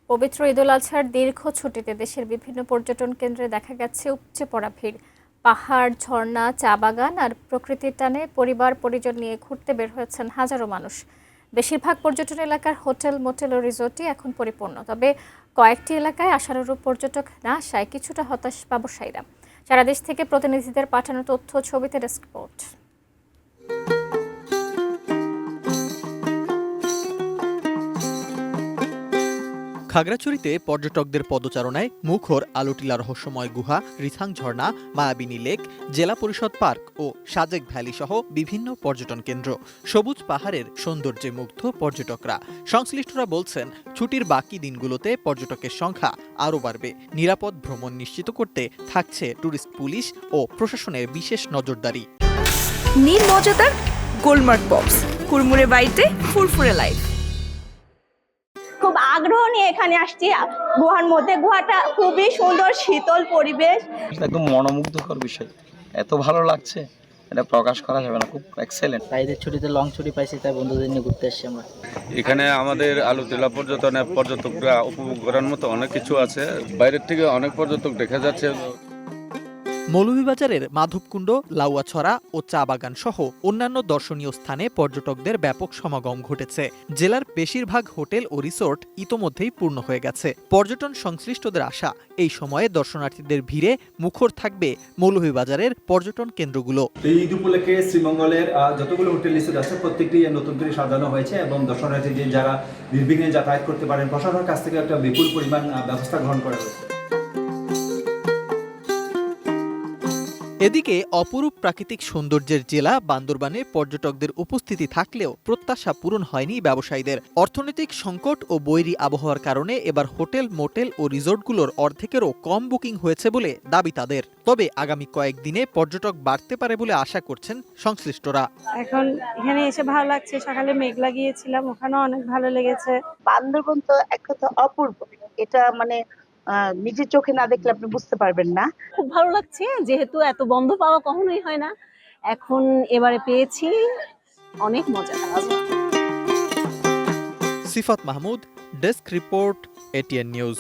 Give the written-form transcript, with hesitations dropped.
পবিত্র ঈদুল আজহার দীর্ঘ ছুটিতে দেশের বিভিন্ন পর্যটন কেন্দ্রে দেখা গেছে উপচে পড়া ভিড়। পাহাড়, ঝর্ণা, চা বাগান আর প্রকৃতির টানে পরিবার পরিজন নিয়ে ঘুরতে বের হয়েছেন হাজারো মানুষ। বেশিরভাগ পর্যটন এলাকার হোটেল, মোটেল ও রিসোর্টই এখন পরিপূর্ণ। তবে কয়েকটি এলাকায় আশানুরূপ পর্যটক না আসায় কিছুটা হতাশ ব্যবসায়ীরা। সারা দেশ থেকে প্রতিনিধিদের পাঠানো তথ্য, ছবিতে ডেস্ক রিপোর্ট। খাগড়াছড়িতে পর্যটকদের পদচারণায় মুখর আলুটিলা রহস্যময় গুহা, রিথাং ঝর্ণা, মায়াবিনী লেক, জেলা পরিষদ পার্ক ও সাজেক ভ্যালি সহ বিভিন্ন পর্যটন কেন্দ্র। সবুজ পাহাড়ের সৌন্দর্যে মুগ্ধ পর্যটকরা। সংশ্লিষ্টরা বলছেন, ছুটির বাকি দিনগুলোতে পর্যটকের সংখ্যা আরও বাড়বে। নিরাপদ ভ্রমণ নিশ্চিত করতে থাকছে ট্যুরিস্ট পুলিশ ও প্রশাসনের বিশেষ নজরদারি। নির্মজাদার গোলমার্ক পপস, কুড়মুড়ে বাইটে ফুরফুরে লাইফ। খুব আগ্রহ নিয়ে এখানে আসছি। গুহার মধ্যে, গুহাটা খুবই সুন্দর, শীতল পরিবেশ, একদম মনোমুগ্ধকর বিষয়। এত ভালো লাগছে, এটা প্রকাশ করা যাবে না। খুব এক্সেলেন্ট। ঈদের ছুটিতে লং ছুটি পাইছি, তাই বন্ধুদের নিয়ে ঘুরতে আসছি আমরা। এখানে আমাদের আলুটিলা পর্যটকরা উপভোগ করার মতো অনেক কিছু আছে। বাইরের থেকে অনেক পর্যটক দেখা যাচ্ছে। মৌলভীবাজারের মাধবকুণ্ড, লাউয়াছড়া ও চা বাগান সহ অন্যান্য দর্শনীয় স্থানে পর্যটকদের ব্যাপক সমাগম ঘটেছে। জেলার বেশিরভাগ হোটেল ও রিসোর্ট ইতোমধ্যেই পূর্ণ হয়ে গেছে। পর্যটন সংশ্লিষ্টদের আশা, এই সময়ে দর্শনার্থীদের ভিড়ে মুখর থাকবে মৌলভীবাজারের পর্যটন কেন্দ্রগুলো। এই ঈদ উপলক্ষে শ্রীমঙ্গলের যতগুলো হোটেল রিসোর্ট আছে প্রত্যেকটি নতুন করে সাজানো হয়েছে এবং দর্শনার্থীদের যারা নির্বিঘ্নে যাতায়াত করতে পারেন, প্রশাসনের কাছ থেকে একটা বিপুল পরিমাণ ব্যবস্থা গ্রহণ করা হয়েছে। এদিকে অপরূপ প্রাকৃতিক সৌন্দর্যের জেলা বান্দরবানে পর্যটকদের উপস্থিতি থাকলেও প্রত্যাশা পূরণ হয়নি ব্যবসায়ীদের। অর্থনৈতিক সংকট ও বৈরী আবহাওয়ার কারণে এবার হোটেল, মোটেল ও রিসোর্টগুলোর অর্ধেকেরও কম বুকিং হয়েছে বলে দাবি তাদের। তবে আগামী কয়েকদিনে পর্যটক বাড়তে পারে বলে আশা করছেন সংশ্লিষ্টরা। এখন এখানে এসে ভালো লাগছে। সকালে মেঘলা গিয়েছিলাম, ওখানেও অনেক ভালো লেগেছে। বান্দরবন তো এক কথা অপূর্ব। এটা নিজের চোখে না দেখলে আপনি বুঝতে পারবেন না। খুব ভালো লাগছে, যেহেতু এত বন্ধ পাওয়া কখনোই হয় না, এখন এবারে পেয়েছি, অনেক মজা। Sifat Mahmud, desk report, ATN news.